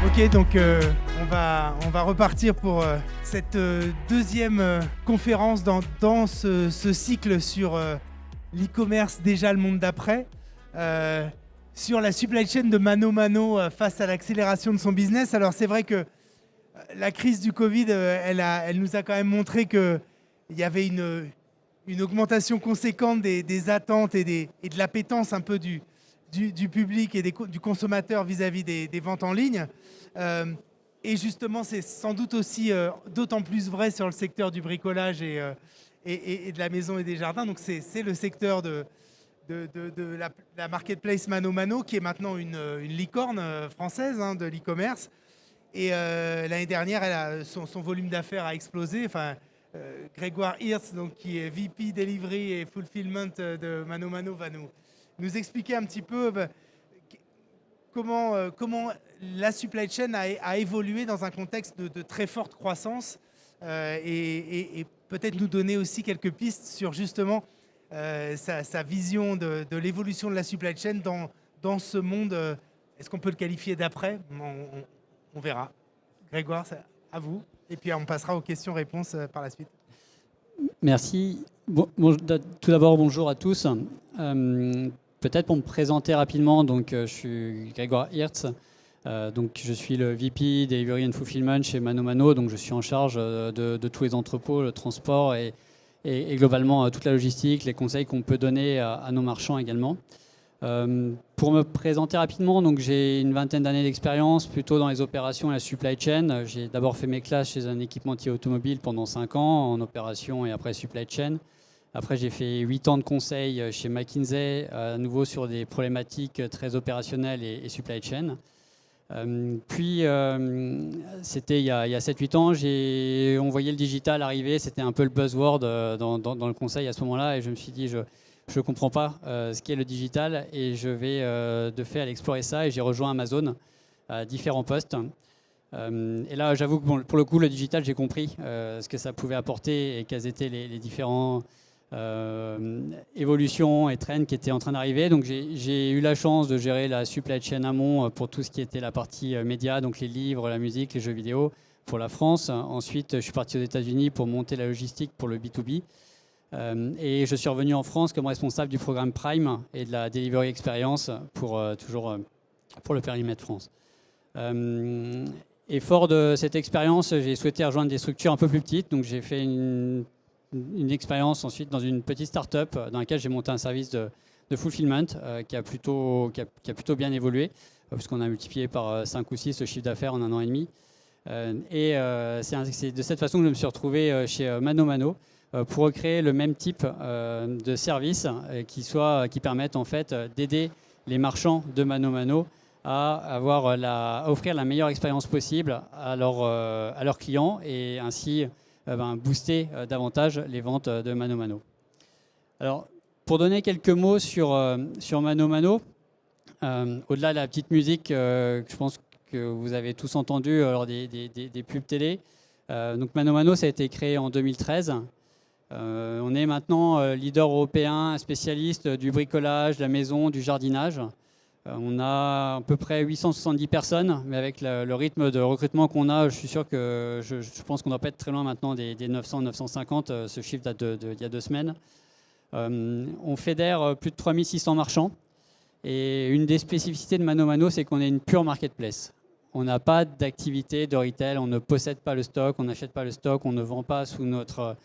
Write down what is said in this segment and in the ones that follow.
Ok, donc on va repartir pour cette deuxième conférence dans ce cycle sur l'e-commerce, déjà le monde d'après, sur la supply chain de Mano Mano face à l'accélération de son business. Alors c'est vrai que la crise du Covid, elle nous a quand même montré qu'il y avait une augmentation conséquente des attentes et de l'appétence un peu du public et du consommateur vis-à-vis des ventes en ligne. Et justement, c'est sans doute aussi d'autant plus vrai sur le secteur du bricolage et de la maison et des jardins. Donc c'est le secteur de la marketplace Mano Mano, qui est maintenant une licorne française de l'e-commerce. Et l'année dernière, son volume d'affaires a explosé. Enfin, Grégoire Hirtz, donc, qui est VP Delivery et Fulfillment de Mano Mano, va nous expliquer un petit peu comment la supply chain a évolué dans un contexte de très forte croissance et peut-être nous donner aussi quelques pistes sur justement sa vision de l'évolution de la supply chain dans ce monde. Est-ce qu'on peut le qualifier d'après ? On verra. Grégoire, c'est à vous. Et puis on passera aux questions-réponses par la suite. Merci. Tout d'abord, bonjour à tous. Peut-être pour me présenter rapidement, donc, je suis Grégoire Hirtz. Donc, je suis le VP Delivery and Fulfillment chez Mano Mano. Donc, je suis en charge de tous les entrepôts, le transport et globalement toute la logistique, les conseils qu'on peut donner à nos marchands également. Pour me présenter rapidement, donc j'ai une vingtaine d'années d'expérience plutôt dans les opérations et la supply chain. J'ai d'abord fait mes classes chez un équipementier automobile pendant 5 ans en opération et après supply chain. Après, j'ai fait 8 ans de conseil chez McKinsey, à nouveau sur des problématiques très opérationnelles et supply chain. Puis, c'était il y a 7-8 ans, on voyait le digital arriver, c'était un peu le buzzword dans le conseil à ce moment-là, et je me suis dit, je ne comprends pas ce qu'est le digital, et je vais de fait aller explorer ça, et j'ai rejoint Amazon à différents postes. Et là, j'avoue que pour le coup, le digital, j'ai compris ce que ça pouvait apporter et quels étaient les différents évolutions et trends qui étaient en train d'arriver. Donc j'ai eu la chance de gérer la supply chain amont pour tout ce qui était la partie média, donc les livres, la musique, les jeux vidéo pour la France. Ensuite, je suis parti aux États-Unis pour monter la logistique pour le B2B. Et je suis revenu en France comme responsable du programme Prime et de la Delivery Experience toujours pour le périmètre France. Et fort de cette expérience, j'ai souhaité rejoindre des structures un peu plus petites. Donc j'ai fait une expérience ensuite dans une petite start-up dans laquelle j'ai monté un service de fulfillment qui a plutôt bien évolué, puisqu'on a multiplié par 5 ou 6 le chiffre d'affaires en 1 an et demi. C'est de cette façon que je me suis retrouvé chez Mano Mano pour recréer le même type de service qui permettent en fait d'aider les marchands de Mano Mano à offrir la meilleure expérience possible à leurs clients et ainsi booster davantage les ventes de Mano Mano. Alors, pour donner quelques mots sur Mano Mano, au-delà de la petite musique que je pense que vous avez tous entendu lors des pubs télé, donc Mano Mano, ça a été créé en 2013. On est maintenant leader européen, spécialiste du bricolage, de la maison, du jardinage. On a à peu près 870 personnes, mais avec le rythme de recrutement qu'on a, je suis sûr que je pense qu'on ne doit pas être très loin maintenant des 900-950. Ce chiffre date d'il y a 2 semaines. On fédère plus de 3600 marchands. Et une des spécificités de Mano Mano, c'est qu'on est une pure marketplace. On n'a pas d'activité de retail, on ne possède pas le stock, on n'achète pas le stock, on ne vend pas sous notre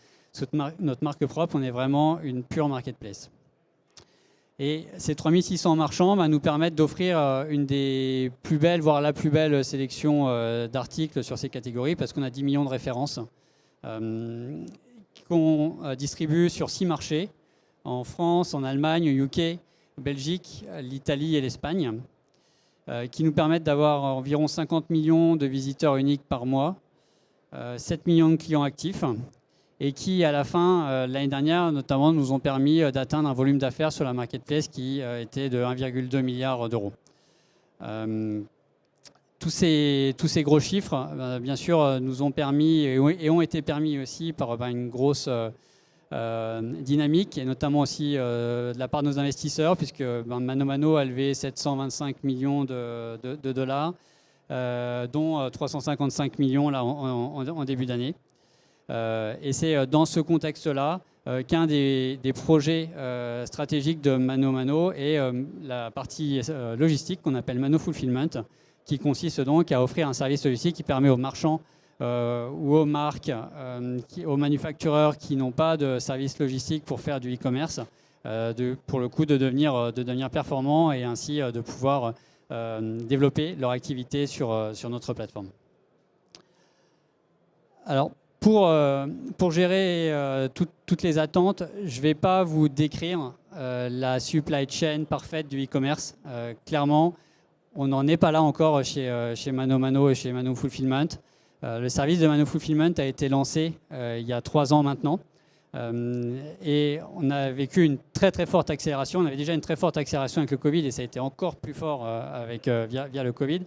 marque propre, on est vraiment une pure marketplace. Et ces 3600 marchands nous permettent d'offrir une des plus belles, voire la plus belle sélection d'articles sur ces catégories, parce qu'on a 10 millions de références qu'on distribue sur 6 marchés, en France, en Allemagne, au UK, Belgique, l'Italie et l'Espagne, qui nous permettent d'avoir environ 50 millions de visiteurs uniques par mois, 7 millions de clients actifs, et qui, à la fin, l'année dernière, notamment, nous ont permis d'atteindre un volume d'affaires sur la marketplace qui était de 1,2 milliard d'euros. Tous ces gros chiffres, bien sûr, nous ont permis et ont été permis aussi par une grosse dynamique, et notamment aussi de la part de nos investisseurs, puisque ManoMano a levé 725 millions de dollars, dont 355 millions là, en début d'année. Et c'est dans ce contexte-là qu'un des projets stratégiques de ManoMano est la partie logistique qu'on appelle Mano Fulfillment, qui consiste donc à offrir un service logistique qui permet aux marchands ou aux marques, aux manufactureurs qui n'ont pas de service logistique pour faire du e-commerce, pour le coup de devenir performants et ainsi de pouvoir développer leur activité sur notre plateforme. Alors, pour gérer toutes les attentes, je ne vais pas vous décrire la supply chain parfaite du e-commerce. Clairement, on n'en est pas là encore chez ManoMano et chez Mano Fulfillment. Le service de Mano Fulfillment a été lancé il y a 3 ans maintenant. Et on a vécu une très très forte accélération. On avait déjà une très forte accélération avec le Covid et ça a été encore plus fort via le Covid.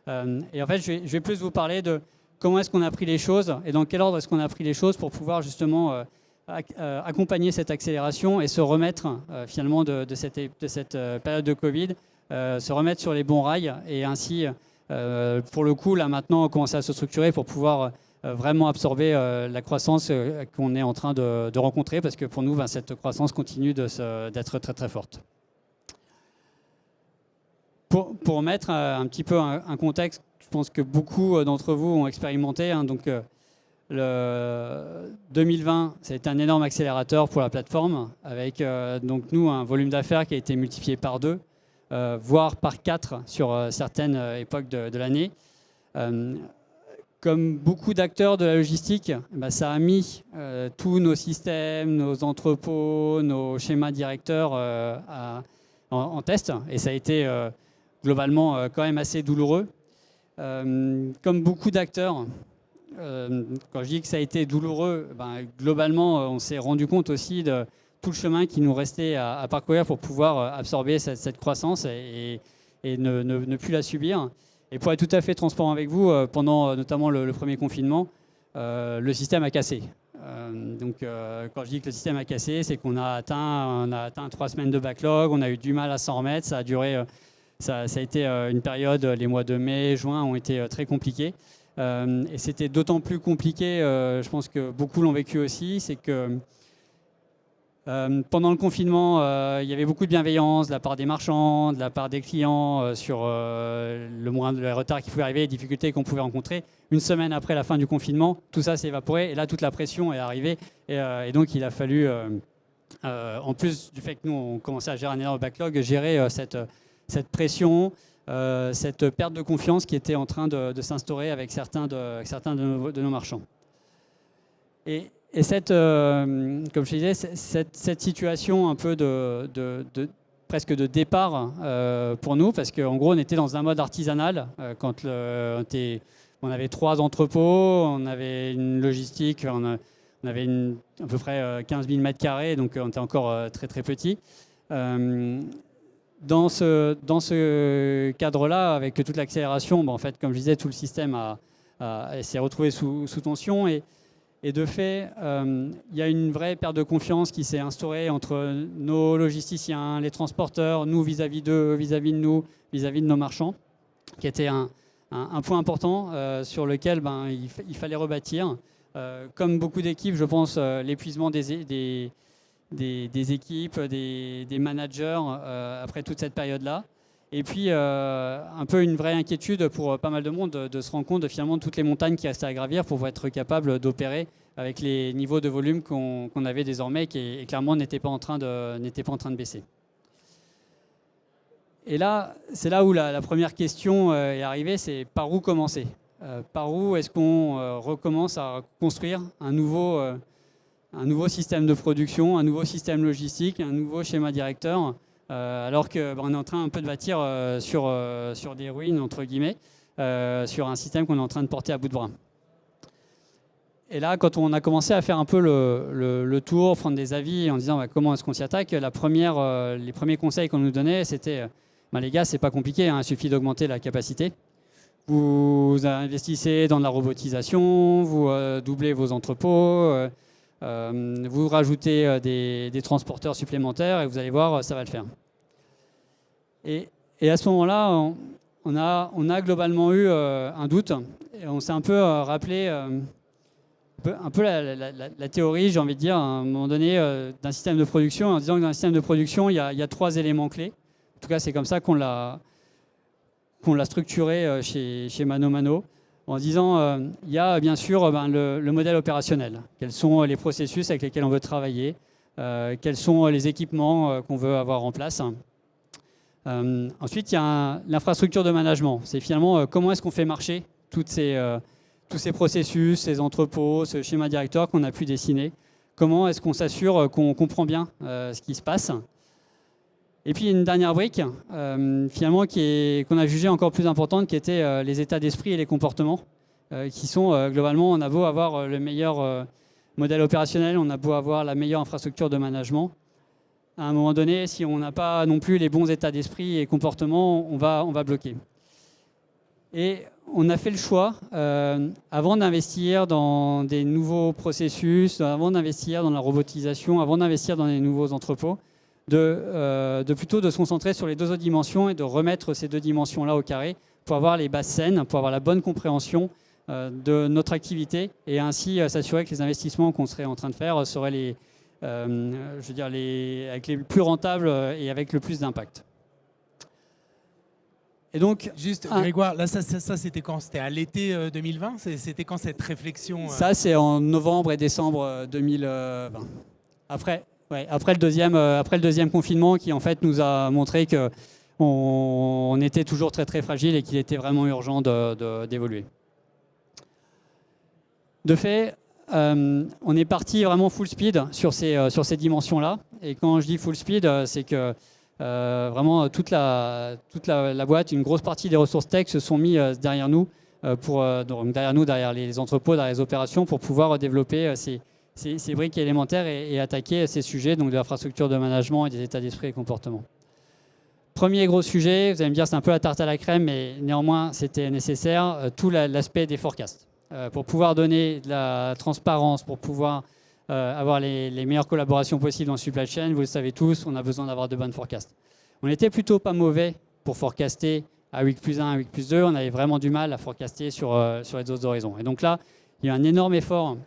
Et en fait, je vais plus vous parler de comment est-ce qu'on a pris les choses et dans quel ordre est-ce qu'on a pris les choses pour pouvoir justement accompagner cette accélération et se remettre finalement de cette période de Covid, se remettre sur les bons rails et ainsi, pour le coup, là maintenant, commencer à se structurer pour pouvoir vraiment absorber la croissance qu'on est en train de rencontrer parce que pour nous, cette croissance continue d'être très très forte. Pour mettre un petit peu un contexte, je pense que beaucoup d'entre vous ont expérimenté. Donc, 2020, ça a été un énorme accélérateur pour la plateforme, avec donc nous un volume d'affaires qui a été multiplié par 2, voire par 4 sur certaines époques de l'année. Comme beaucoup d'acteurs de la logistique, ça a mis tous nos systèmes, nos entrepôts, nos schémas directeurs en test, et ça a été globalement quand même assez douloureux. Comme beaucoup d'acteurs, quand je dis que ça a été douloureux, globalement, on s'est rendu compte aussi de tout le chemin qui nous restait à parcourir pour pouvoir absorber cette croissance et ne plus la subir. Et pour être tout à fait transparent avec vous, pendant notamment le premier confinement, le système a cassé. Donc, quand je dis que le système a cassé, c'est qu'on a atteint 3 semaines de backlog, on a eu du mal à s'en remettre, ça a duré... Ça a été une période, les mois de mai, juin ont été très compliqués. Et c'était d'autant plus compliqué, je pense que beaucoup l'ont vécu aussi, c'est que pendant le confinement, il y avait beaucoup de bienveillance de la part des marchands, de la part des clients sur le retard qui pouvait arriver, les difficultés qu'on pouvait rencontrer. Une semaine après la fin du confinement, tout ça s'est évaporé et là, toute la pression est arrivée. Et donc, il a fallu, en plus du fait que nous, on commençait à gérer un énorme backlog, gérer cette pression, cette perte de confiance qui était en train de s'instaurer avec certains de nos marchands. Et comme je disais, cette situation un peu presque de départ pour nous, parce qu'en gros, on était dans un mode artisanal. Quand on avait 3 entrepôts, on avait une logistique, on avait à peu près 15 000 mètres carrés, donc on était encore très très petit. Dans ce cadre-là, avec toute l'accélération, en fait, comme je disais, tout le système s'est retrouvé sous tension. Et de fait, il y a une vraie perte de confiance qui s'est instaurée entre nos logisticiens, les transporteurs, nous vis-à-vis d'eux, vis-à-vis de nous, vis-à-vis de nos marchands, qui était un point important sur lequel il fallait rebâtir. Comme beaucoup d'équipes, je pense, l'épuisement des équipes, des managers après toute cette période-là. Et puis, un peu une vraie inquiétude pour pas mal de monde de se rendre compte de finalement toutes les montagnes qui restaient à gravir pour être capable d'opérer avec les niveaux de volume qu'on avait désormais qui clairement n'étaient pas en train de baisser. Et là, c'est là où la première question est arrivée, c'est par où commencer ? Par où est-ce qu'on recommence à construire un nouveau système de production, un nouveau système logistique, un nouveau schéma directeur, alors qu'on est en train un peu de bâtir sur des ruines, entre guillemets, sur un système qu'on est en train de porter à bout de bras. Et là, quand on a commencé à faire un peu le tour, prendre des avis en disant comment est-ce qu'on s'y attaque, les premiers conseils qu'on nous donnait, c'était les gars, c'est pas compliqué, il suffit d'augmenter la capacité. Vous investissez dans de la robotisation, vous doublez vos entrepôts, Vous rajoutez des transporteurs supplémentaires et vous allez voir, ça va le faire. Et à ce moment-là, on a globalement eu un doute. Et on s'est un peu rappelé un peu la théorie, j'ai envie de dire, à un moment donné, d'un système de production, en disant que dans un système de production, il y a 3 éléments clés. En tout cas, c'est comme ça qu'on l'a structuré chez ManoMano, en disant il y a bien sûr le modèle opérationnel. Quels sont les processus avec lesquels on veut travailler, quels sont les équipements qu'on veut avoir en place. Ensuite, il y a l'infrastructure de management. C'est finalement comment est-ce qu'on fait marcher tous ces processus, ces entrepôts, ce schéma directeur qu'on a pu dessiner. Comment est-ce qu'on s'assure qu'on comprend bien ce qui se passe. Et puis une dernière brique, finalement, qu'on a jugée encore plus importante, qui était les états d'esprit et les comportements, qui sont globalement, on a beau avoir le meilleur modèle opérationnel, on a beau avoir la meilleure infrastructure de management. À un moment donné, si on n'a pas non plus les bons états d'esprit et comportements, on va bloquer. Et on a fait le choix, avant d'investir dans des nouveaux processus, avant d'investir dans la robotisation, avant d'investir dans des nouveaux entrepôts, plutôt de se concentrer sur les 2 autres dimensions et de remettre ces 2 dimensions-là au carré pour avoir les bases saines, pour avoir la bonne compréhension de notre activité et ainsi s'assurer que les investissements qu'on serait en train de faire seraient avec les plus rentables et avec le plus d'impact. Et donc, juste, Grégoire, là, ça c'était quand? C'était à l'été 2020? C'était quand cette réflexion Ça, c'est en novembre et décembre 2020. Après le deuxième confinement qui, en fait, nous a montré qu'on était toujours très, très fragile et qu'il était vraiment urgent d'évoluer. De fait, on est parti vraiment full speed sur ces dimensions-là. Et quand je dis full speed, c'est que vraiment toute la boîte, une grosse partie des ressources tech se sont mis derrière nous, derrière les entrepôts, derrière les opérations, pour pouvoir développer ces briques élémentaires et attaquer ces sujets, donc de l'infrastructure de management et des états d'esprit et comportements. Premier gros sujet, vous allez me dire c'est un peu la tarte à la crème, mais néanmoins c'était nécessaire, tout l'aspect des forecasts. Pour pouvoir donner de la transparence, pour pouvoir avoir les meilleures collaborations possibles dans le supply chain, vous le savez tous, on a besoin d'avoir de bonnes forecasts. On n'était plutôt pas mauvais pour forecaster à week plus 1, à week plus 2, on avait vraiment du mal à forecaster sur les autres horizons. Et donc là, il y a un énorme effort,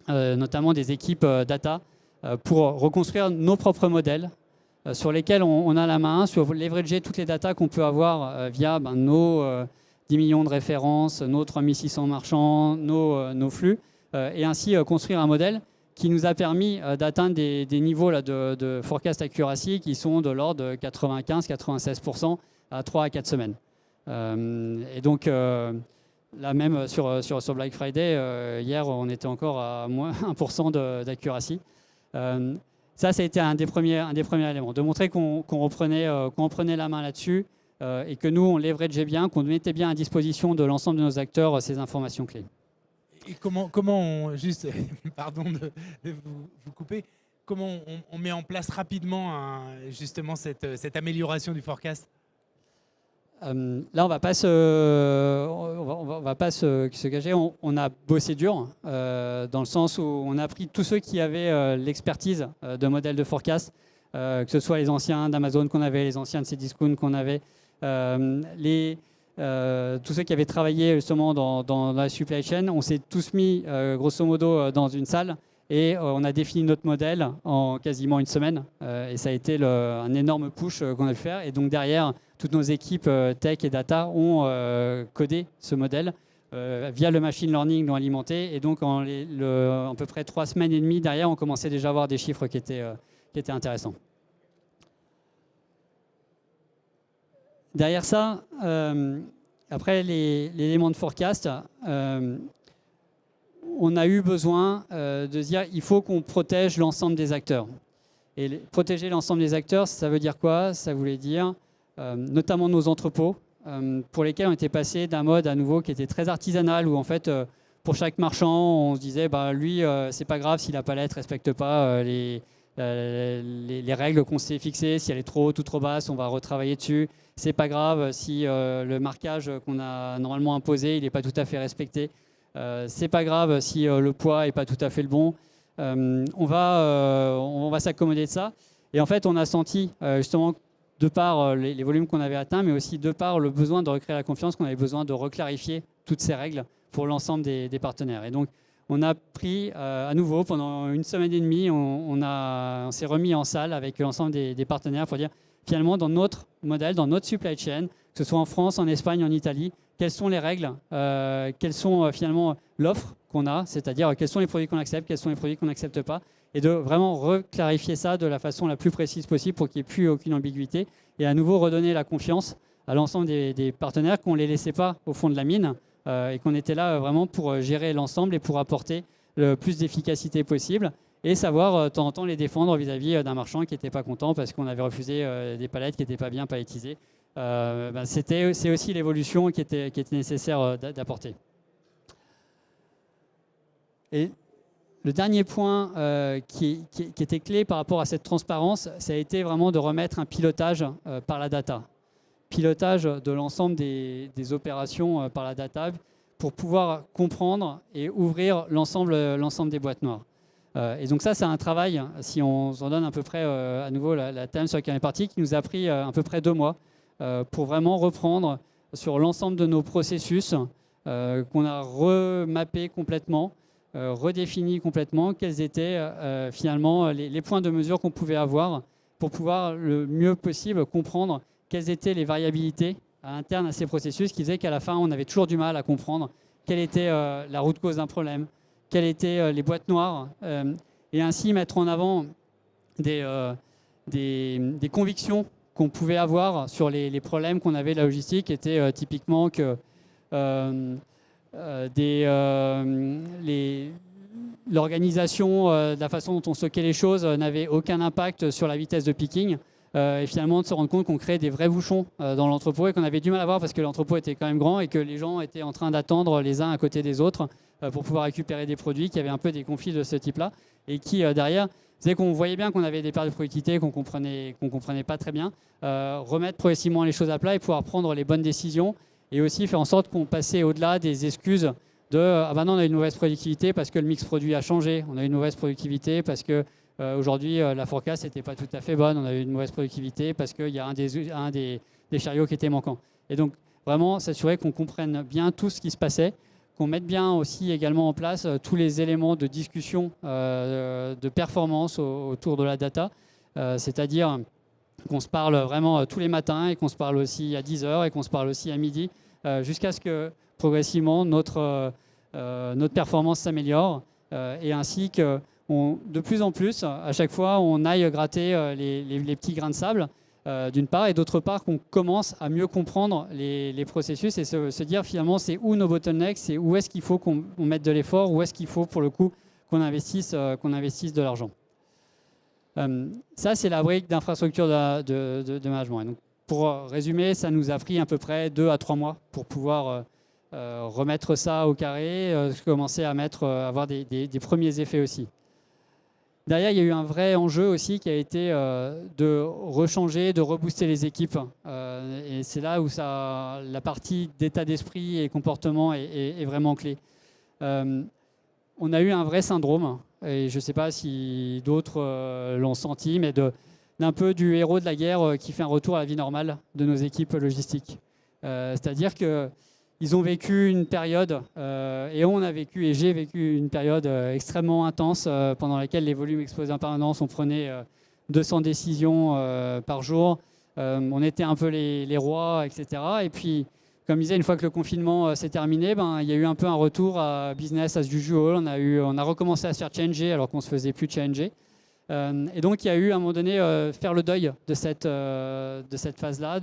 notamment des équipes data, pour reconstruire nos propres modèles sur lesquels on a la main, sur leverager toutes les datas qu'on peut avoir via nos 10 millions de références, nos 3600 marchands, nos flux, et ainsi construire un modèle qui nous a permis d'atteindre des niveaux là, de forecast accuracy qui sont de l'ordre de 95-96% à 3 à 4 semaines. Et donc, là même sur Black Friday, hier, on était encore à moins 1% d'accuracy. Ça a été un des premiers éléments, de montrer qu'on reprenait la main là-dessus et que nous, on leverageait bien, qu'on mettait bien à disposition de l'ensemble de nos acteurs ces informations clés. Et comment juste, pardon de vous couper, comment on met en place rapidement justement cette amélioration du forecast? Là, on va pas se cacher. On a bossé dur dans le sens où on a pris tous ceux qui avaient l'expertise de modèles de forecast, que ce soit les anciens d'Amazon qu'on avait, les anciens de Cdiscount qu'on avait, tous ceux qui avaient travaillé justement dans la supply chain. On s'est tous mis grosso modo dans une salle et on a défini notre modèle en quasiment une semaine. Et ça a été un énorme push qu'on a pu faire. Et donc derrière, toutes nos équipes tech et data ont codé ce modèle via le machine learning, l'ont alimenté. Et donc en à peu près 3 semaines et demie derrière, on commençait déjà à avoir des chiffres qui étaient intéressants. Derrière ça, après l'élément de forecast, on a eu besoin de se dire il faut qu'on protège l'ensemble des acteurs. Et protéger l'ensemble des acteurs, ça veut dire quoi? Ça voulait dire notamment nos entrepôts, pour lesquels on était passé d'un mode à nouveau qui était très artisanal, où en fait, pour chaque marchand, on se disait lui, c'est pas grave si la palette respecte pas les règles qu'on s'est fixées, si elle est trop haute ou trop basse, on va retravailler dessus. C'est pas grave si le marquage qu'on a normalement imposé, il n'est pas tout à fait respecté. C'est pas grave si le poids n'est pas tout à fait le bon. on va s'accommoder de ça. Et en fait, on a senti justement, de par les volumes qu'on avait atteints, mais aussi de par le besoin de recréer la confiance, qu'on avait besoin de reclarifier toutes ces règles pour l'ensemble des partenaires. Et donc, on a pris à nouveau, pendant une semaine et demie, on s'est remis en salle avec l'ensemble des partenaires pour dire, finalement, dans notre modèle, dans notre supply chain, que ce soit en France, en Espagne, en Italie, quelles sont les règles, quelles sont finalement l'offre qu'on a, c'est-à-dire quels sont les produits qu'on accepte, quels sont les produits qu'on n'accepte pas, et de vraiment reclarifier ça de la façon la plus précise possible pour qu'il n'y ait plus aucune ambiguïté, et à nouveau redonner la confiance à l'ensemble des partenaires, qu'on ne les laissait pas au fond de la mine, et qu'on était là vraiment pour gérer l'ensemble et pour apporter le plus d'efficacité possible, et savoir de temps en temps les défendre vis-à-vis d'un marchand qui n'était pas content parce qu'on avait refusé des palettes qui n'étaient pas bien palettisées. C'est aussi l'évolution qui était nécessaire d'apporter. Et le dernier point qui était clé par rapport à cette transparence, ça a été vraiment de remettre un pilotage par la data. Pilotage de l'ensemble des opérations par la data pour pouvoir comprendre et ouvrir l'ensemble des boîtes noires. Et donc ça, c'est un travail, si on s'en donne à peu près à nouveau la thème sur laquelle on est parti, qui nous a pris à peu près 2 mois pour vraiment reprendre sur l'ensemble de nos processus qu'on a remappé complètement, redéfini complètement, quels étaient finalement les points de mesure qu'on pouvait avoir pour pouvoir le mieux possible comprendre quelles étaient les variabilités internes à ces processus qui faisaient qu'à la fin, on avait toujours du mal à comprendre quelle était la route cause d'un problème, quelles étaient les boîtes noires, et ainsi mettre en avant des convictions qu'on pouvait avoir sur les problèmes qu'on avait de la logistique, qui étaient typiquement que l'organisation, de la façon dont on stockait les choses n'avait aucun impact sur la vitesse de picking. Et finalement de se rendre compte qu'on créait des vrais bouchons dans l'entrepôt et qu'on avait du mal à voir parce que l'entrepôt était quand même grand et que les gens étaient en train d'attendre les uns à côté des autres pour pouvoir récupérer des produits, qui avaient un peu des conflits de ce type-là et qui derrière faisaient qu'on voyait bien qu'on avait des pertes de productivité qu'on comprenait pas très bien, remettre progressivement les choses à plat et pouvoir prendre les bonnes décisions et aussi faire en sorte qu'on passait au-delà des excuses de ah ben non, on a une mauvaise productivité parce que le mix produit a changé, on a une mauvaise productivité parce que aujourd'hui, la forecast n'était pas tout à fait bonne. On a eu une mauvaise productivité parce qu'il y a un des chariots qui était manquant. Et donc, vraiment, s'assurer qu'on comprenne bien tout ce qui se passait, qu'on mette bien aussi également en place tous les éléments de discussion, de performance autour de la data. C'est-à-dire qu'on se parle vraiment tous les matins et qu'on se parle aussi à 10h et qu'on se parle aussi à midi, jusqu'à ce que progressivement notre performance s'améliore et ainsi que de plus en plus, à chaque fois, on aille gratter les petits grains de sable, d'une part, et d'autre part, qu'on commence à mieux comprendre les processus et se dire finalement, c'est où nos bottlenecks, c'est où est-ce qu'il faut qu'on mette de l'effort, où est-ce qu'il faut, pour le coup, qu'on investisse de l'argent. Ça, c'est la brique d'infrastructure de management. Et donc, pour résumer, ça nous a pris à peu près 2 à 3 mois pour pouvoir remettre ça au carré, commencer à avoir des premiers effets aussi. Derrière, il y a eu un vrai enjeu aussi qui a été de rechanger, de rebooster les équipes. Et c'est là où la partie d'état d'esprit et comportement est vraiment clé. On a eu un vrai syndrome, et je ne sais pas si d'autres l'ont senti, mais d'un peu du héros de la guerre qui fait un retour à la vie normale de nos équipes logistiques. C'est-à-dire que ils ont vécu une période, et j'ai vécu une période extrêmement intense pendant laquelle les volumes explosaient en permanence. On prenait 200 décisions par jour. On était un peu les rois, etc. Et puis, comme je disais, une fois que le confinement s'est terminé, il y a eu un peu un retour à business as usual. On a recommencé à se faire changer alors qu'on ne se faisait plus changer. Et donc, il y a eu à un moment donné faire le deuil de cette phase-là,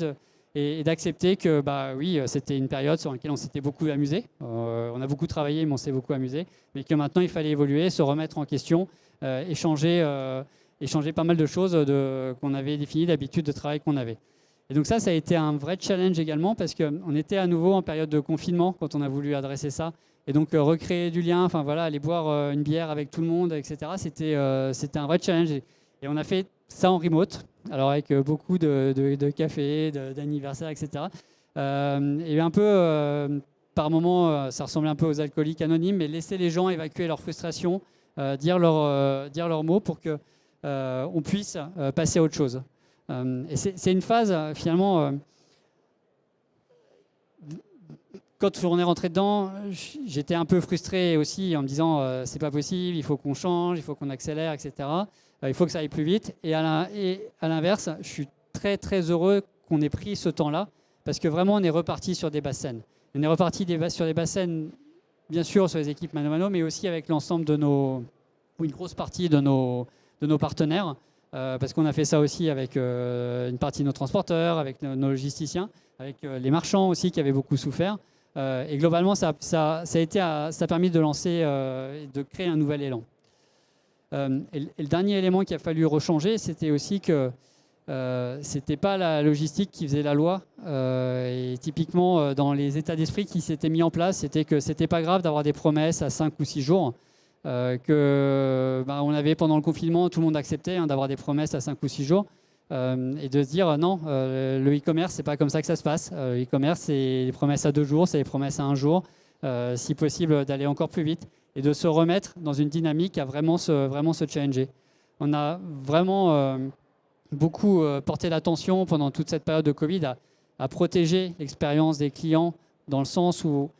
et d'accepter que oui, c'était une période sur laquelle on s'était beaucoup amusé. On a beaucoup travaillé, mais on s'est beaucoup amusé. Mais que maintenant, il fallait évoluer, se remettre en question, échanger pas mal de choses qu'on avait définies d'habitude de travail qu'on avait. Et donc ça a été un vrai challenge également parce qu'on était à nouveau en période de confinement quand on a voulu adresser ça. Et donc recréer du lien, aller boire une bière avec tout le monde, etc. C'était un vrai challenge. Et on a fait ça en remote, alors avec beaucoup de cafés, d'anniversaires, etc. Et un peu, par moments, ça ressemblait un peu aux alcooliques anonymes, mais laisser les gens évacuer leur frustration, dire leur mot pour que on puisse passer à autre chose. Et c'est une phase, finalement, quand on est rentré dedans, j'étais un peu frustré aussi en me disant c'est pas possible, il faut qu'on change, il faut qu'on accélère, etc. Il faut que ça aille plus vite. Et à l'inverse, je suis très très heureux qu'on ait pris ce temps-là parce que vraiment on est reparti sur des basses scènes. On est reparti sur des basses scènes, bien sûr sur les équipes mano mano, mais aussi avec l'ensemble ou une grosse partie de nos partenaires. Parce qu'on a fait ça aussi avec une partie de nos transporteurs, avec nos logisticiens, avec les marchands aussi qui avaient beaucoup souffert. Et globalement, ça a permis de lancer, de créer un nouvel élan. Et le dernier élément qu'il a fallu rechanger, c'était aussi que c'était pas la logistique qui faisait la loi. Et typiquement, dans les états d'esprit qui s'étaient mis en place, c'était que c'était pas grave d'avoir des promesses à 5 ou 6 jours. On avait pendant le confinement, tout le monde acceptait d'avoir des promesses à 5 ou 6 jours. Et de se dire non, le e-commerce, c'est pas comme ça que ça se passe. Le e-commerce, c'est des promesses à 2 jours, c'est des promesses à 1 jour. Si possible, d'aller encore plus vite et de se remettre dans une dynamique à vraiment se challenger. On a vraiment beaucoup porté l'attention pendant toute cette période de Covid à protéger l'expérience des clients dans le sens où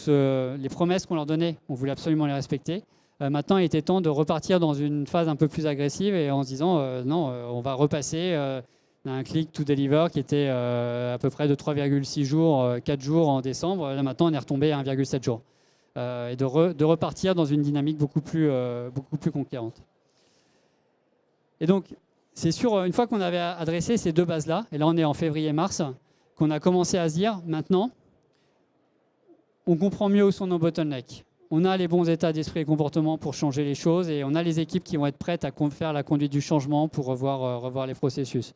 les promesses qu'on leur donnait, on voulait absolument les respecter. Maintenant, il était temps de repartir dans une phase un peu plus agressive et en se disant non, on va repasser d'un click to deliver qui était à peu près de 3,6 jours, 4 jours en décembre. Là, maintenant, on est retombé à 1,7 jours. Et de repartir dans une dynamique beaucoup plus conquérante. Et donc, c'est sûr, une fois qu'on avait adressé ces deux bases-là, et là on est en février-mars, qu'on a commencé à se dire, maintenant, on comprend mieux où sont nos bottlenecks. On a les bons états d'esprit et comportement pour changer les choses et on a les équipes qui vont être prêtes à faire la conduite du changement pour revoir les processus.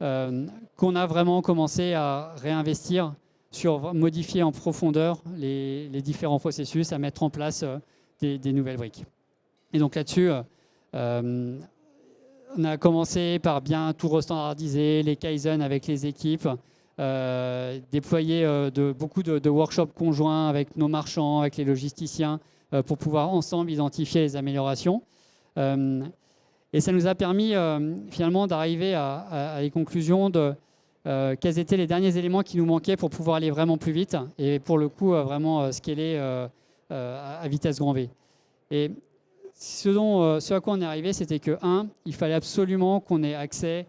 Qu'on a vraiment commencé à réinvestir sur modifier en profondeur les différents processus, à mettre en place des nouvelles briques. Et donc là-dessus, on a commencé par bien tout restandardiser, les Kaizen avec les équipes, déployer beaucoup de workshops conjoints avec nos marchands, avec les logisticiens, pour pouvoir ensemble identifier les améliorations. Et ça nous a permis finalement d'arriver à les conclusions de quels étaient les derniers éléments qui nous manquaient pour pouvoir aller vraiment plus vite et pour le coup vraiment scaler à vitesse grand V. Et ce à quoi on est arrivé, c'était que, il fallait absolument qu'on ait accès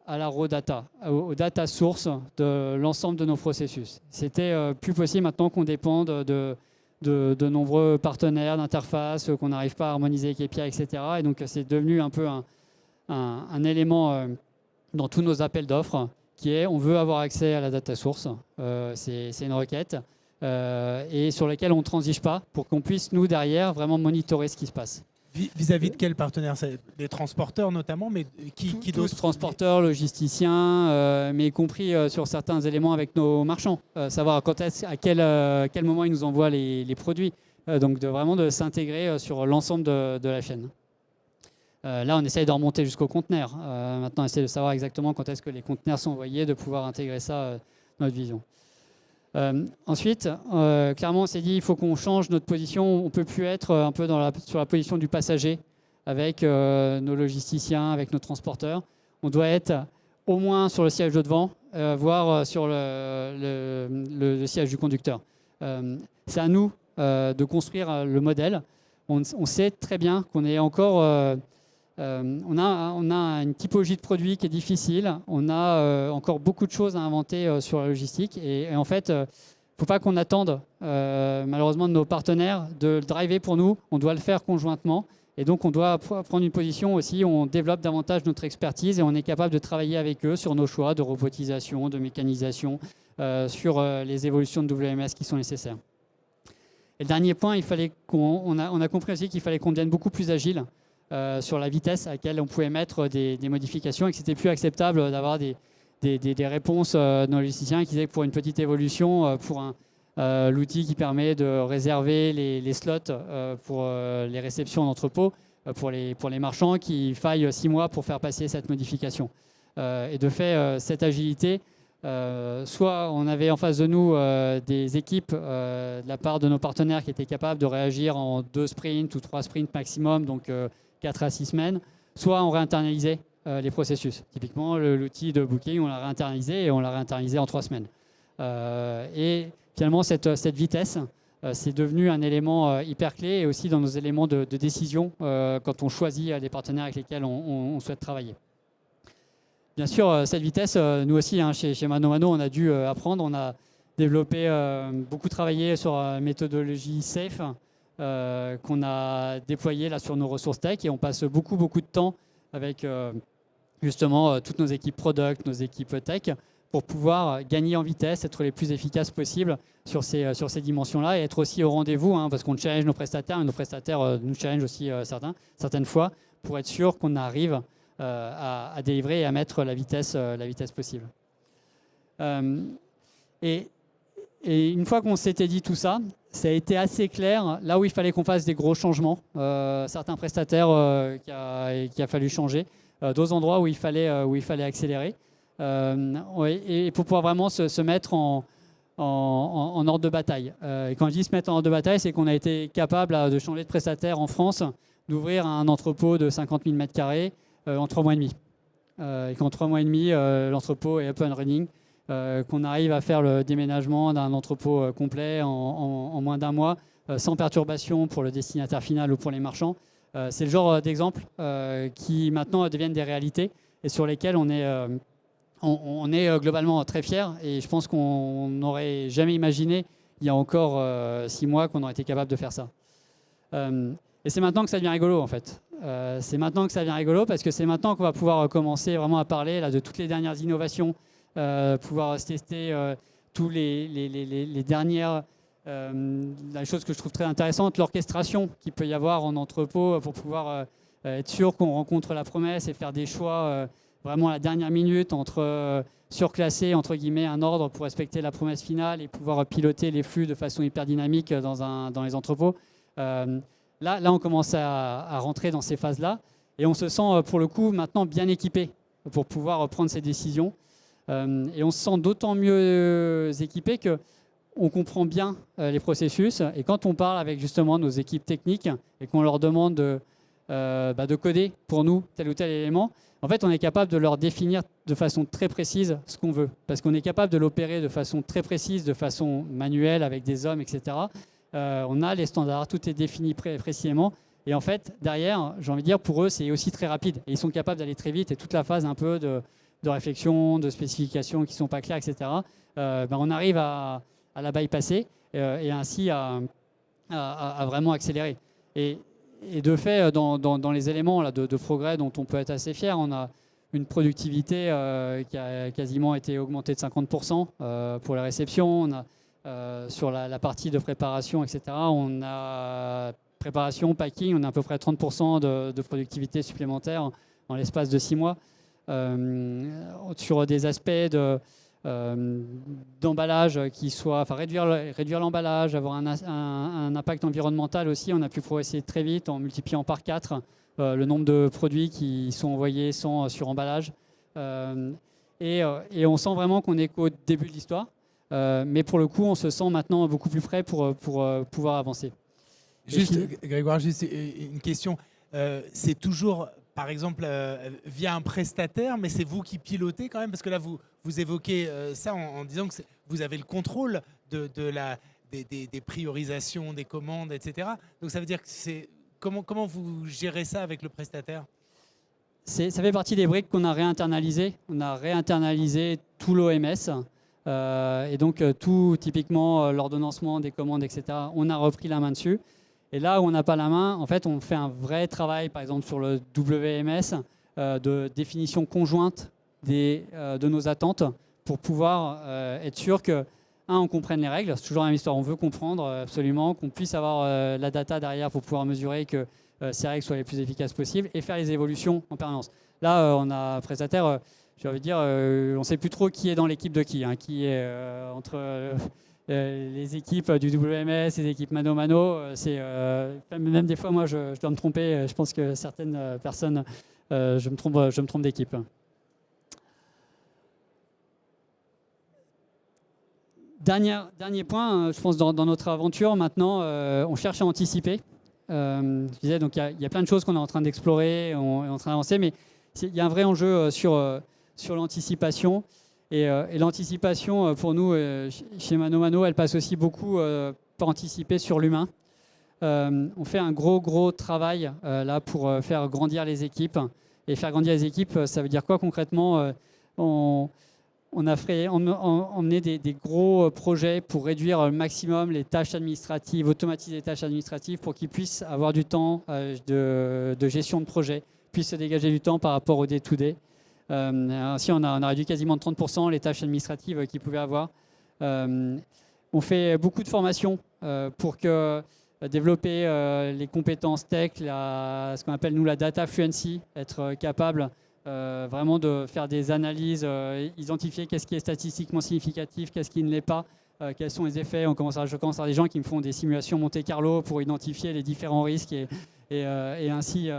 à la raw data, aux data sources de l'ensemble de nos processus. C'était plus possible maintenant qu'on dépende de nombreux partenaires d'interface, qu'on n'arrive pas à harmoniser les KPI, etc. Et donc, c'est devenu un peu un élément dans tous nos appels d'offres qui est on veut avoir accès à la data source. C'est une requête. Et sur lesquels on ne transige pas pour qu'on puisse, nous, derrière, vraiment monitorer ce qui se passe. Vis-à-vis de quels partenaires? Des transporteurs notamment, mais qui d'autres? Transporteurs, logisticiens, mais y compris sur certains éléments avec nos marchands. Savoir à quel moment ils nous envoient les produits. Donc vraiment de s'intégrer sur l'ensemble de la chaîne. Là, on essaye de remonter jusqu'au conteneur. Maintenant, on essaie de savoir exactement quand est-ce que les conteneurs sont envoyés, de pouvoir intégrer ça dans notre vision. Ensuite, clairement, on s'est dit il faut qu'on change notre position. On ne peut plus être un peu sur la position du passager avec nos logisticiens, avec nos transporteurs. On doit être au moins sur le siège de devant, voire sur le siège du conducteur. C'est à nous de construire le modèle. On sait très bien qu'on est encore... on a une typologie de produit qui est difficile. On a encore beaucoup de choses à inventer sur la logistique. Et en fait, il ne faut pas qu'on attende, malheureusement, de nos partenaires de le driver pour nous. On doit le faire conjointement. Et donc, on doit prendre une position aussi où on développe davantage notre expertise et on est capable de travailler avec eux sur nos choix de robotisation, de mécanisation, sur les évolutions de WMS qui sont nécessaires. Et le dernier point, on a compris aussi qu'il fallait qu'on devienne beaucoup plus agile. Sur la vitesse à laquelle on pouvait mettre des modifications et que c'était plus acceptable d'avoir des réponses de nos logisticiens qui disaient que pour une petite évolution, pour l'outil qui permet de réserver les slots pour les réceptions d'entrepôt, pour les marchands, qu'il faille 6 mois pour faire passer cette modification. Et de fait, cette agilité, soit on avait en face de nous des équipes de la part de nos partenaires qui étaient capables de réagir en 2 sprints ou 3 sprints maximum, donc 4 à 6 semaines, soit on réinternalisait les processus. Typiquement, l'outil de booking, on l'a réinternalisé et on l'a réinternalisé en 3 semaines. Et finalement, cette vitesse, c'est devenu un élément hyper clé et aussi dans nos éléments de décision quand on choisit les partenaires avec lesquels on souhaite travailler. Bien sûr, cette vitesse, nous aussi, chez ManoMano, on a dû apprendre. On a développé, beaucoup travaillé sur la méthodologie SAFe qu'on a déployée là, sur nos ressources tech. Et on passe beaucoup de temps avec justement toutes nos équipes product, nos équipes tech, pour pouvoir gagner en vitesse, être les plus efficaces possibles sur ces dimensions-là et être aussi au rendez-vous, parce qu'on challenge nos prestataires, et nos prestataires nous challenge aussi certaines fois pour être sûr qu'on arrive à délivrer et à mettre la vitesse possible. Et une fois qu'on s'était dit tout ça, ça a été assez clair là où il fallait qu'on fasse des gros changements. Certains prestataires qu'il a fallu changer, d'autres endroits où il fallait accélérer. Et pour pouvoir vraiment se mettre en ordre de bataille. Et quand je dis se mettre en ordre de bataille, c'est qu'on a été capable de changer de prestataire en France, d'ouvrir un entrepôt de 50 000 m² en 3 mois et demi. Et qu'en 3 mois et demi, l'entrepôt est up and running, qu'on arrive à faire le déménagement d'un entrepôt complet en moins d'1 mois, sans perturbation pour le destinataire final ou pour les marchands. C'est le genre d'exemples qui maintenant deviennent des réalités et sur lesquels on est globalement très fiers. Et je pense qu'on n'aurait jamais imaginé, il y a encore 6 mois, qu'on aurait été capable de faire ça. Et c'est maintenant que ça devient rigolo, en fait. C'est maintenant que ça devient rigolo parce que c'est maintenant qu'on va pouvoir commencer vraiment à parler là, de toutes les dernières innovations, pouvoir se tester tous les dernières la chose que je trouve très intéressante, l'orchestration qu'il peut y avoir en entrepôt pour pouvoir être sûr qu'on rencontre la promesse et faire des choix vraiment à la dernière minute entre surclasser entre guillemets un ordre pour respecter la promesse finale et pouvoir piloter les flux de façon hyper dynamique dans les entrepôts. Là, on commence à rentrer dans ces phases-là et on se sent pour le coup maintenant bien équipé pour pouvoir prendre ces décisions. Et on se sent d'autant mieux équipé qu'on comprend bien les processus. Et quand on parle avec justement nos équipes techniques et qu'on leur demande de coder pour nous tel ou tel élément, en fait, on est capable de leur définir de façon très précise ce qu'on veut. Parce qu'on est capable de l'opérer de façon très précise, de façon manuelle, avec des hommes, etc. On a les standards, tout est défini précisément. Et en fait, derrière, j'ai envie de dire, pour eux, c'est aussi très rapide. Et ils sont capables d'aller très vite. Et toute la phase un peu de réflexion, de spécifications qui ne sont pas claires, etc., on arrive à la bypasser et ainsi à vraiment accélérer. Et de fait, dans les éléments là, de progrès dont on peut être assez fier, on a une productivité qui a quasiment été augmentée de 50% pour la réception. On a sur la partie de préparation, etc., on a préparation, packing, on a à peu près 30% de productivité supplémentaire en l'espace de 6 mois. Sur des aspects d'emballage qui soient, enfin réduire l'emballage, avoir un impact environnemental aussi. On a pu progresser très vite en multipliant par 4 le nombre de produits qui sont envoyés sans suremballage. Et on sent vraiment qu'on est qu'au début de l'histoire. Mais pour le coup, on se sent maintenant beaucoup plus prêt pour pouvoir avancer. Juste, Grégoire, juste une question. C'est toujours, par exemple, via un prestataire, mais c'est vous qui pilotez quand même, parce que là, vous évoquez ça en disant que vous avez le contrôle des priorisations, des commandes, etc. Donc ça veut dire que c'est comment vous gérez ça avec le prestataire ? Ça fait partie des briques qu'on a réinternalisées. On a réinternalisé tout l'OMS. Et donc tout, typiquement l'ordonnancement des commandes, etc., on a repris la main dessus. Et là où on n'a pas la main, en fait, on fait un vrai travail, par exemple sur le WMS, de définition conjointe de nos attentes pour pouvoir être sûr que, on comprenne les règles. C'est toujours la même histoire, on veut comprendre absolument, qu'on puisse avoir la data derrière pour pouvoir mesurer que ces règles soient les plus efficaces possibles et faire les évolutions en permanence. Là, on a un prestataire... j'ai envie de dire, on ne sait plus trop qui est dans l'équipe de qui est entre les équipes du WMS, les équipes ManoMano. Même des fois, moi, je dois me tromper. Je pense que certaines personnes, je me trompe d'équipe. Dernier point, je pense dans notre aventure maintenant, on cherche à anticiper. Je disais, donc il y a plein de choses qu'on est en train d'explorer, on est en train d'avancer, mais il y a un vrai enjeu sur l'anticipation. Et l'anticipation, pour nous, chez ManoMano, elle passe aussi beaucoup par anticiper sur l'humain. On fait un gros travail là pour faire grandir les équipes. Et faire grandir les équipes, ça veut dire quoi concrètement? On a emmené des gros projets pour réduire au maximum les tâches administratives, automatiser les tâches administratives pour qu'ils puissent avoir du temps de gestion de projet, puissent se dégager du temps par rapport au day-to-day. Ainsi, on a réduit quasiment de 30% les tâches administratives qu'ils pouvaient avoir. On fait beaucoup de formations pour développer les compétences tech, ce qu'on appelle nous la data fluency, être capable vraiment de faire des analyses, identifier qu'est-ce qui est statistiquement significatif, qu'est-ce qui ne l'est pas, quels sont les effets. Je commence à avoir des gens qui me font des simulations Monte Carlo pour identifier les différents risques et ainsi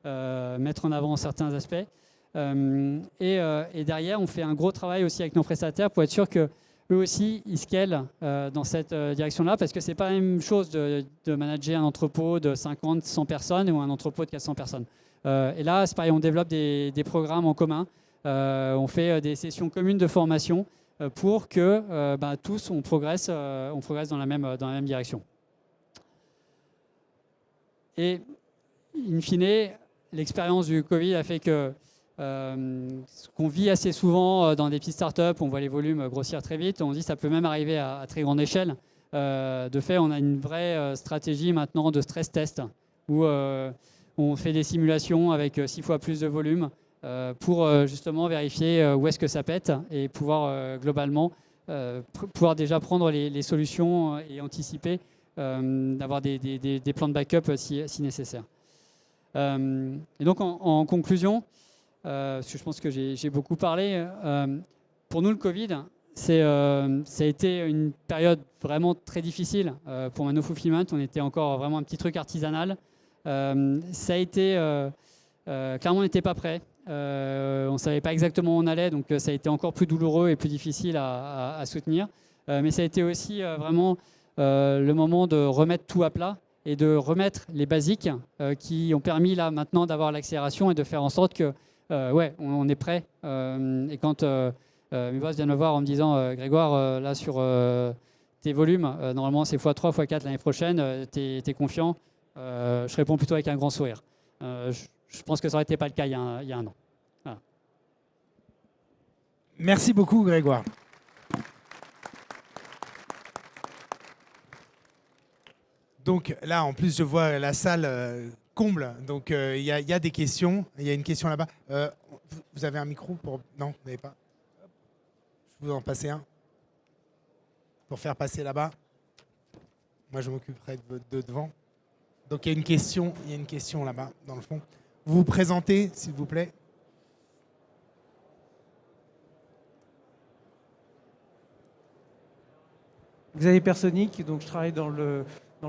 mettre en avant certains aspects. Et derrière, on fait un gros travail aussi avec nos prestataires pour être sûr que eux aussi, ils scalent dans cette direction-là, parce que c'est pas la même chose de manager un entrepôt de 50, 100 personnes ou un entrepôt de 400 personnes. Et là, c'est pareil, on développe des programmes en commun. On fait des sessions communes de formation pour que tous, on progresse dans la même direction. Et in fine, l'expérience du Covid a fait que ce qu'on vit assez souvent dans des petites startups, on voit les volumes grossir très vite, on dit que ça peut même arriver à très grande échelle. De fait, on a une vraie stratégie maintenant de stress test où on fait des simulations avec 6 fois plus de volume pour justement vérifier où est-ce que ça pète et pouvoir globalement pouvoir déjà prendre les solutions et anticiper, d'avoir des plans de backup si nécessaire. Et donc en conclusion, parce que je pense que j'ai beaucoup parlé, pour nous le Covid, ça a été une période vraiment très difficile pour Mano Fulfillment. On était encore vraiment un petit truc artisanal. Ça a été, clairement on n'était pas prêt. On ne savait pas exactement où on allait, donc ça a été encore plus douloureux et plus difficile à soutenir. Mais ça a été aussi vraiment le moment de remettre tout à plat et de remettre les basiques qui ont permis là maintenant d'avoir l'accélération et de faire en sorte que on est prêt. Et quand mes boss viennent me voir en me disant Grégoire, là sur tes volumes, normalement c'est x3, x4 l'année prochaine, t'es confiant, je réponds plutôt avec un grand sourire. Je pense que ça n'aurait été pas le cas il y a un an. Voilà. Merci beaucoup Grégoire. Donc là, en plus, je vois la salle comble. Donc il y a des questions. Il y a une question là-bas. Vous avez un micro pour... Non, vous n'avez pas. Je vous en passer un. Pour faire passer là-bas. Moi, je m'occuperai de devant. Donc il y a une question là-bas, dans le fond. Vous vous présentez, s'il vous plaît. Xavier Personic, donc je travaille dans le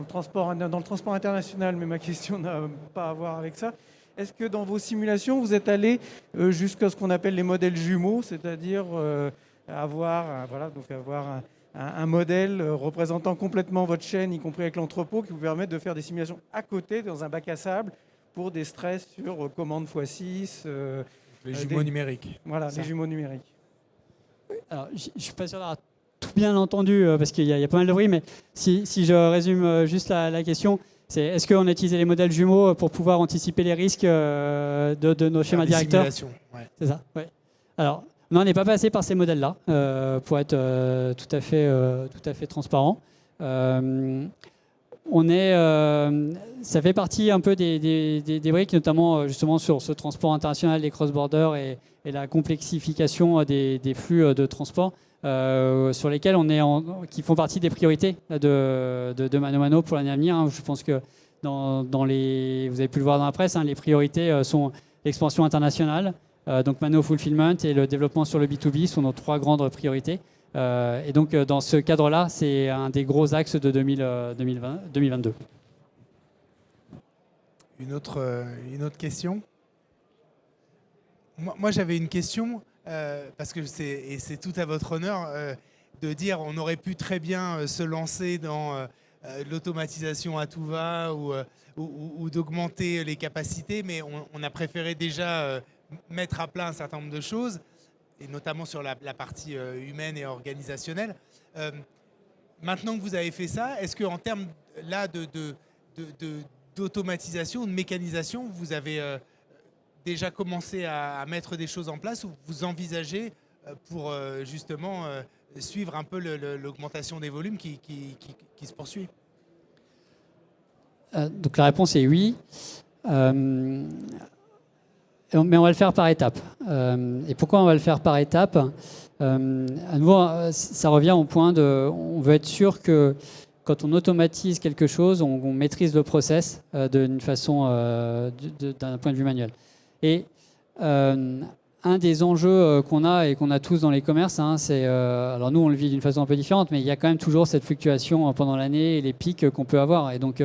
transport international, mais ma question n'a pas à voir avec ça. Est-ce que dans vos simulations, vous êtes allé jusqu'à ce qu'on appelle les modèles jumeaux, c'est-à-dire avoir un modèle représentant complètement votre chaîne, y compris avec l'entrepôt, qui vous permet de faire des simulations à côté dans un bac à sable pour des stress sur commande x6 les jumeaux numériques. Voilà, les jumeaux numériques. Alors, je ne suis pas sûr d'avoir tout bien entendu parce qu'il y a pas mal de bruit, mais si je résume juste la question, c'est est-ce qu'on a utilisé les modèles jumeaux pour pouvoir anticiper les risques de nos schémas directeurs? Ouais. C'est ça, ouais. Alors, non, on n'est pas passé par ces modèles-là pour être tout à fait transparent. Ça fait partie un peu des briques, notamment justement sur ce transport international, les cross-border et la complexification des flux de transport sur lesquels qui font partie des priorités de ManoMano pour l'année à venir. Je pense que vous avez pu le voir dans la presse, les priorités sont l'expansion internationale, donc Mano Fulfillment et le développement sur le B2B sont nos 3 grandes priorités. Et donc, dans ce cadre-là, c'est un des gros axes de 2022. Une autre question. Moi j'avais une question, parce que c'est tout à votre honneur. de dire on aurait pu très bien se lancer dans l'automatisation à tout va ou d'augmenter les capacités, mais on a préféré déjà mettre à plat un certain nombre de choses, et notamment sur la partie humaine et organisationnelle. Maintenant que vous avez fait ça, est-ce qu'en termes là d'automatisation, de mécanisation, vous avez déjà commencé à mettre des choses en place ou vous envisagez pour justement suivre un peu l'augmentation des volumes qui se poursuit? Donc la réponse est oui. Mais on va le faire par étapes. Et pourquoi on va le faire par étapes? À nouveau, ça revient au point de... On veut être sûr que quand on automatise quelque chose, on maîtrise le process d'une façon, d'un point de vue manuel. Et un des enjeux qu'on a et qu'on a tous dans les commerces, c'est... alors nous, on le vit d'une façon un peu différente, mais il y a quand même toujours cette fluctuation pendant l'année et les pics qu'on peut avoir. Et donc...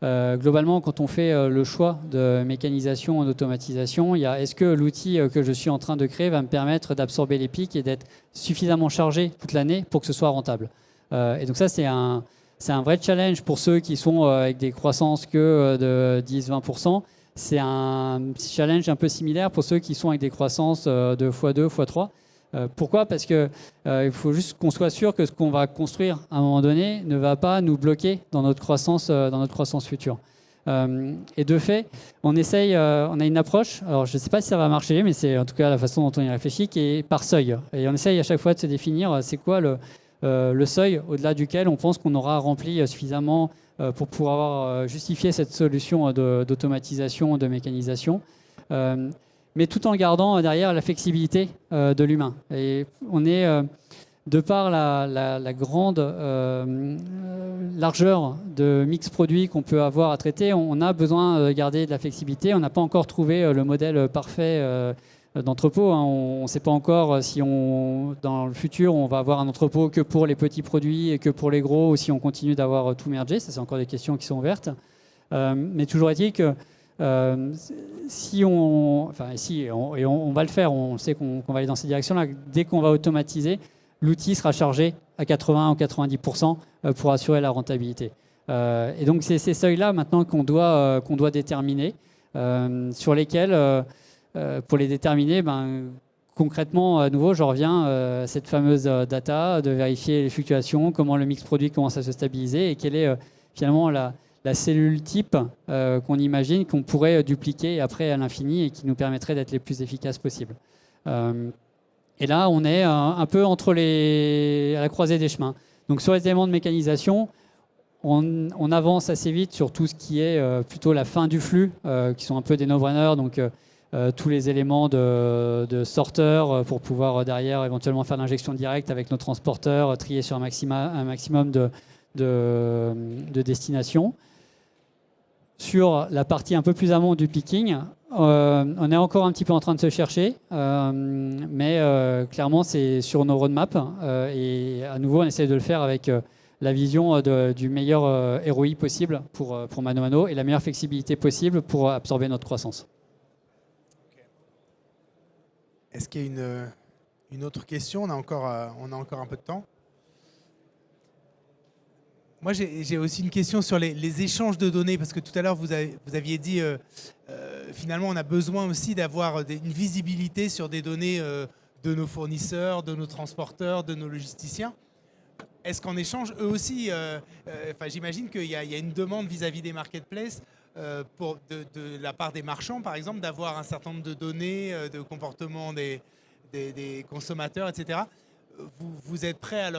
globalement, quand on fait le choix de mécanisation ou d'automatisation, il y a est-ce que l'outil que je suis en train de créer va me permettre d'absorber les pics et d'être suffisamment chargé toute l'année pour que ce soit rentable. Et donc ça, c'est un vrai challenge pour ceux qui sont avec des croissances que de 10-20%. C'est un challenge un peu similaire pour ceux qui sont avec des croissances de x2, x3. Pourquoi? Parce qu'il faut juste qu'on soit sûr que ce qu'on va construire à un moment donné ne va pas nous bloquer dans notre croissance future. Et de fait, on a une approche, alors je ne sais pas si ça va marcher, mais c'est en tout cas la façon dont on y réfléchit, qui est par seuil. Et on essaye à chaque fois de se définir c'est quoi le seuil au-delà duquel on pense qu'on aura rempli suffisamment pour pouvoir justifier cette solution d'automatisation, de mécanisation. Mais tout en gardant derrière la flexibilité de l'humain. Et on est, de par la grande largeur de mix produits qu'on peut avoir à traiter, on a besoin de garder de la flexibilité. On n'a pas encore trouvé le modèle parfait d'entrepôt. On ne sait pas encore si dans le futur, on va avoir un entrepôt que pour les petits produits et que pour les gros, ou si on continue d'avoir tout mergé. Ça, c'est encore des questions qui sont ouvertes. Mais toujours est-il que on va le faire, on sait qu'on va aller dans cette direction-là. Dès qu'on va automatiser, l'outil sera chargé à 80 ou 90% pour assurer la rentabilité. Et donc, c'est ces seuils-là maintenant qu'on doit déterminer, sur lesquels, pour les déterminer, concrètement, à nouveau, je reviens à cette fameuse data, de vérifier les fluctuations, comment le mix produit commence à se stabiliser et quelle est finalement la cellule type qu'on imagine, qu'on pourrait dupliquer après à l'infini et qui nous permettrait d'être les plus efficaces possibles. Et là, on est un peu à la croisée des chemins. Donc sur les éléments de mécanisation, on avance assez vite sur tout ce qui est plutôt la fin du flux, qui sont un peu des no-brainers, donc tous les éléments de sorteurs pour pouvoir derrière éventuellement faire l'injection directe avec nos transporteurs, trier sur un maximum de destinations. Sur la partie un peu plus amont du picking, on est encore un petit peu en train de se chercher, mais clairement c'est sur nos roadmaps et à nouveau on essaie de le faire avec la vision du meilleur ROI possible pour ManoMano et la meilleure flexibilité possible pour absorber notre croissance. Est-ce qu'il y a une autre question? On a encore un peu de temps. Moi, j'ai aussi une question sur les échanges de données, parce que tout à l'heure, vous aviez dit, finalement, on a besoin aussi d'avoir une visibilité sur des données de nos fournisseurs, de nos transporteurs, de nos logisticiens. Est-ce qu'en échange, eux aussi, j'imagine qu'il y a une demande vis-à-vis des marketplaces de la part des marchands, par exemple, d'avoir un certain nombre de données, de comportement des consommateurs, etc. Vous êtes prêts à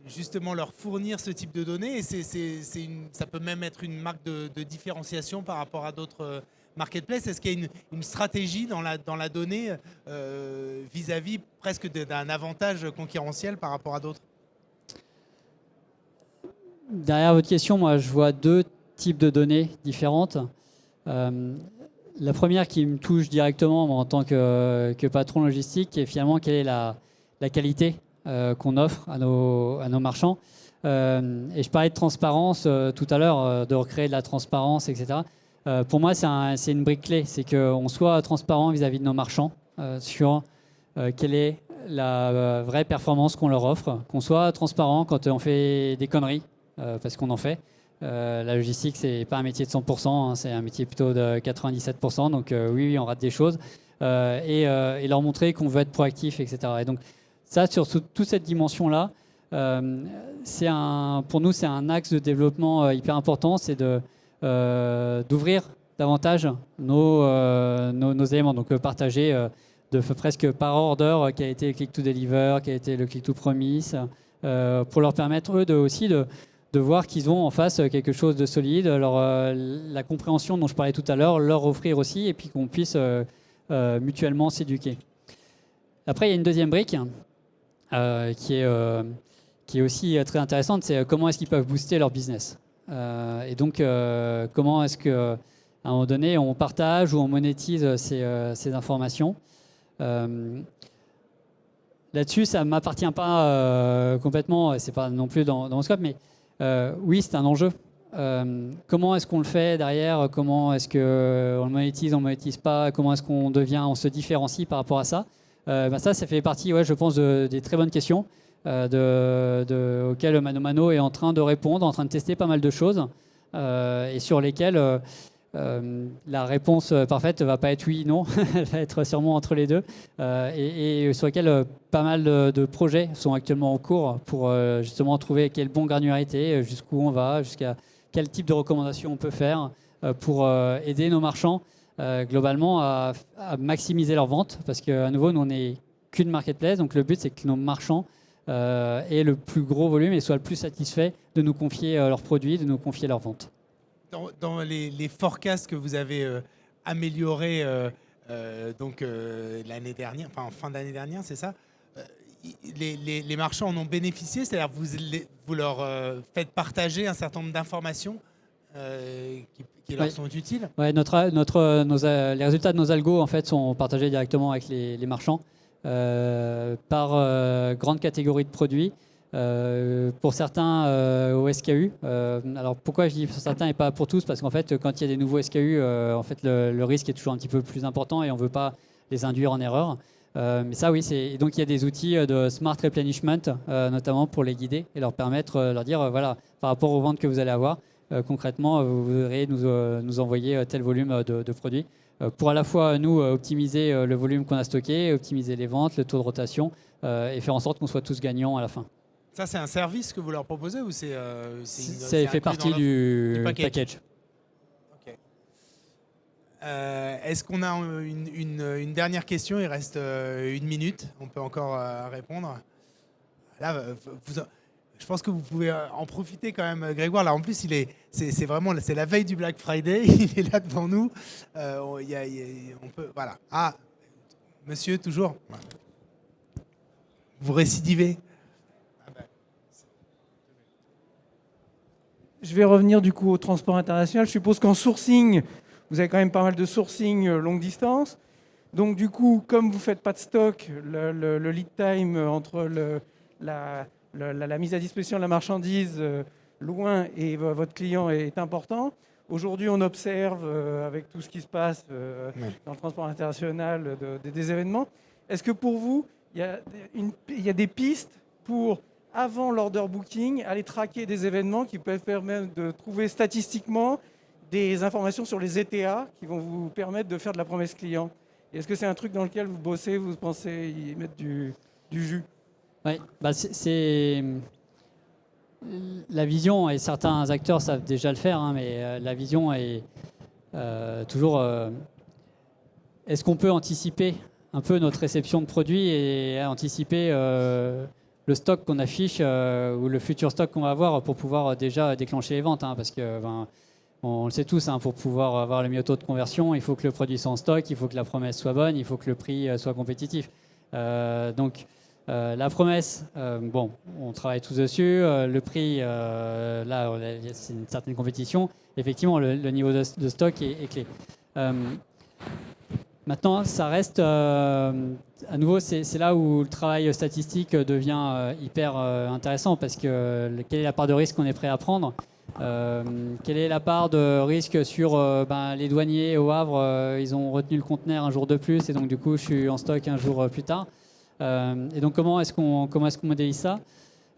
justement leur fournir ce type de données et ça peut même être une marque de différenciation par rapport à d'autres marketplaces. Est-ce qu'il y a une stratégie dans la donnée vis-à-vis presque d'un avantage concurrentiel par rapport à d'autres? Derrière votre question, moi je vois deux types de données différentes. La première qui me touche directement moi, en tant que patron logistique est finalement quelle est la qualité qu'on offre à nos marchands. Et je parlais de transparence tout à l'heure, de recréer de la transparence, etc. Pour moi, c'est une brique clé. C'est qu'on soit transparent vis-à-vis de nos marchands sur quelle est la vraie performance qu'on leur offre, qu'on soit transparent quand on fait des conneries, parce qu'on en fait. La logistique, c'est pas un métier de 100%, hein, c'est un métier plutôt de 97%. Donc oui, on rate des choses. Et leur montrer qu'on veut être proactif, etc. Et donc ça, sur toute cette dimension-là, pour nous, c'est un axe de développement hyper important, c'est d'ouvrir davantage nos éléments. Donc partager presque par order quel a été le click to deliver, quel a été le click to promise, pour leur permettre eux aussi de voir qu'ils ont en face quelque chose de solide, la compréhension dont je parlais tout à l'heure, leur offrir aussi, et puis qu'on puisse mutuellement s'éduquer. Après, il y a une deuxième brique qui est aussi très intéressante, c'est comment est-ce qu'ils peuvent booster leur business. Et donc, comment est-ce qu'à un moment donné, on partage ou on monétise ces informations. Là-dessus, ça ne m'appartient pas complètement, c'est pas non plus dans mon scope, mais oui, c'est un enjeu. Comment est-ce qu'on le fait derrière? Comment est-ce qu'on le monétise, on ne monétise pas? Comment est-ce on se différencie par rapport à ça? Ça fait partie, je pense, des très bonnes questions auxquelles ManoMano est en train de répondre, en train de tester pas mal de choses et sur lesquelles la réponse parfaite ne va pas être oui, non, elle va être sûrement entre les deux et sur lesquelles pas mal de projets sont actuellement en cours pour justement trouver quelle bonne granularité, jusqu'où on va, jusqu'à quel type de recommandations on peut faire pour aider nos marchands globalement à maximiser leurs ventes, parce qu'à nouveau, nous, on n'est qu'une marketplace, donc le but, c'est que nos marchands aient le plus gros volume et soient le plus satisfaits de nous confier leurs produits, de nous confier leurs ventes. Dans les forecasts que vous avez améliorés l'année dernière, enfin en fin d'année dernière, c'est ça, les marchands en ont bénéficié, c'est-à-dire vous leur faites partager un certain nombre d'informations qui leur sont utiles. Ouais, les résultats de nos algos en fait sont partagés directement avec les marchands par grande catégorie de produits. Pour certains au SKU. Alors pourquoi je dis pour certains et pas pour tous? Parce qu'en fait, quand il y a des nouveaux SKU, en fait, le risque est toujours un petit peu plus important et on ne veut pas les induire en erreur. Mais ça, oui, donc il y a des outils de smart replenishment, notamment pour les guider et leur permettre, leur dire, voilà, par rapport aux ventes que vous allez avoir, concrètement, vous voudriez nous envoyer tel volume de produits. Pour à la fois, nous, optimiser le volume qu'on a stocké, optimiser les ventes, le taux de rotation, et faire en sorte qu'on soit tous gagnants à la fin. Ça, c'est un service que vous leur proposez ou c'est ça fait partie du package. Okay. Est-ce qu'on a une dernière question? Il reste 1 minute. On peut encore répondre. Là, je pense que vous pouvez en profiter quand même, Grégoire. Là, en plus, c'est la veille du Black Friday. Il est là devant nous. On peut, voilà. Ah, monsieur, toujours. Vous récidivez. Je vais revenir du coup au transport international. Je suppose qu'en sourcing, vous avez quand même pas mal de sourcing longue distance. Donc du coup, comme vous ne faites pas de stock, le lead time entre la mise à disposition de la marchandise loin et votre client est important. Aujourd'hui, on observe avec tout ce qui se passe dans le transport international des événements. Est-ce que pour vous, il y a des pistes pour, avant l'order booking, aller traquer des événements qui peuvent permettre de trouver statistiquement des informations sur les ETA qui vont vous permettre de faire de la promesse client? Est-ce que c'est un truc dans lequel vous bossez, vous pensez y mettre du jus? Oui, c'est la vision, et certains acteurs savent déjà le faire, hein, mais la vision est toujours est-ce qu'on peut anticiper un peu notre réception de produits et anticiper le stock qu'on affiche ou le futur stock qu'on va avoir pour pouvoir déjà déclencher les ventes, hein, parce que on le sait tous, hein, pour pouvoir avoir le mieux taux de conversion, il faut que le produit soit en stock, il faut que la promesse soit bonne, il faut que le prix soit compétitif. Donc la promesse, on travaille tous dessus. Le prix, là, c'est une certaine compétition. Effectivement, le niveau de stock est clé. Maintenant, ça reste, à nouveau, c'est là où le travail statistique devient hyper intéressant, parce que quelle est la part de risque qu'on est prêt à prendre? Quelle est la part de risque sur les douaniers au Havre? Ils ont retenu le conteneur un jour de plus et donc du coup je suis en stock un jour plus tard. Et donc comment est-ce qu'on modélise ça?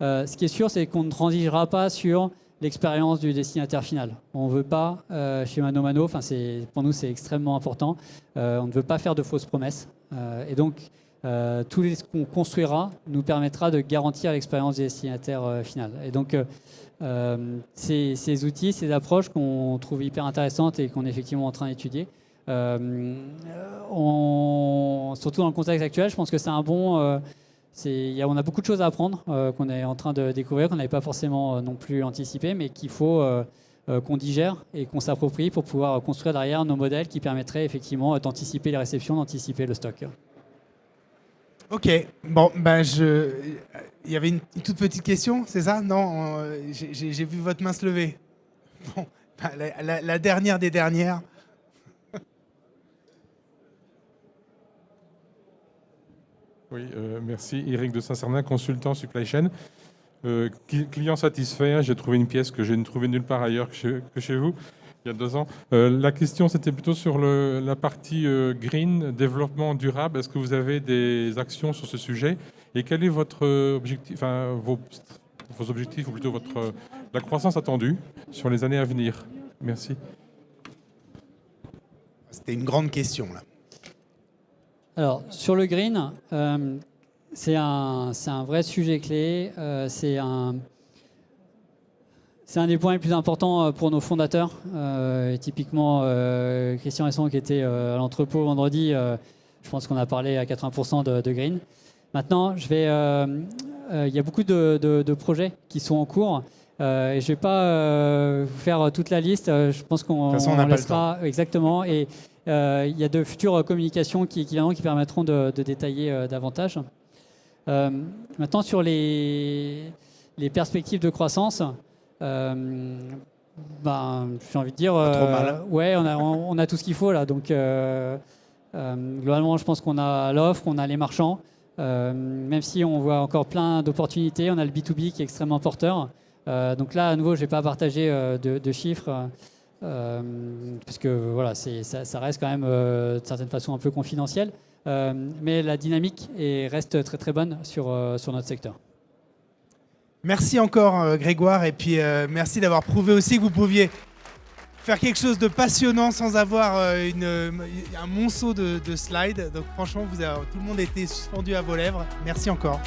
Ce qui est sûr, c'est qu'on ne transigera pas sur l'expérience du destinataire final. On ne veut pas, chez ManoMano, pour nous c'est extrêmement important, on ne veut pas faire de fausses promesses. Et donc, tout ce qu'on construira nous permettra de garantir l'expérience du destinataire final. Et donc, ces outils, ces approches qu'on trouve hyper intéressantes et qu'on est effectivement en train d'étudier, surtout dans le contexte actuel, je pense que c'est un bon... on a beaucoup de choses à apprendre, qu'on est en train de découvrir, qu'on n'avait pas forcément non plus anticipé, mais qu'il faut qu'on digère et qu'on s'approprie pour pouvoir construire derrière nos modèles qui permettraient effectivement d'anticiper les réceptions, d'anticiper le stock. Ok, bon, il y avait une toute petite question, c'est ça? Non, j'ai vu votre main se lever. Bon, la dernière des dernières. Oui, merci. Eric de Saint-Cernin, consultant supply chain. Client satisfait, j'ai trouvé une pièce que je ne trouvais nulle part ailleurs que chez vous, il y a 2 ans. La question, c'était plutôt sur la partie green, développement durable. Est-ce que vous avez des actions sur ce sujet? Et quel est votre objectif, vos objectifs, ou plutôt la croissance attendue sur les années à venir? Merci. C'était une grande question, là. Alors, sur le green, c'est un vrai sujet clé. C'est un des points les plus importants pour nos fondateurs. Et typiquement, Christian Hesson, qui était à l'entrepôt vendredi, je pense qu'on a parlé à 80% de green. Maintenant, il y a beaucoup de projets qui sont en cours. Et je ne vais pas vous faire toute la liste. Je pense qu'on laissera exactement. Et il y a de futures communications qui permettront de détailler davantage. Maintenant, sur les perspectives de croissance, j'ai envie de dire, ouais, on a tout ce qu'il faut là. Donc, globalement, je pense qu'on a l'offre, on a les marchands. Même si on voit encore plein d'opportunités, on a le B2B qui est extrêmement porteur. Donc là, à nouveau, je ne vais pas partager de chiffres. Parce que voilà, ça reste quand même de certaine façon un peu confidentiel, mais la dynamique reste très très bonne sur notre secteur. Merci encore Grégoire, et puis merci d'avoir prouvé aussi que vous pouviez faire quelque chose de passionnant sans avoir un monceau de slides. Donc franchement, tout le monde était suspendu à vos lèvres. Merci encore.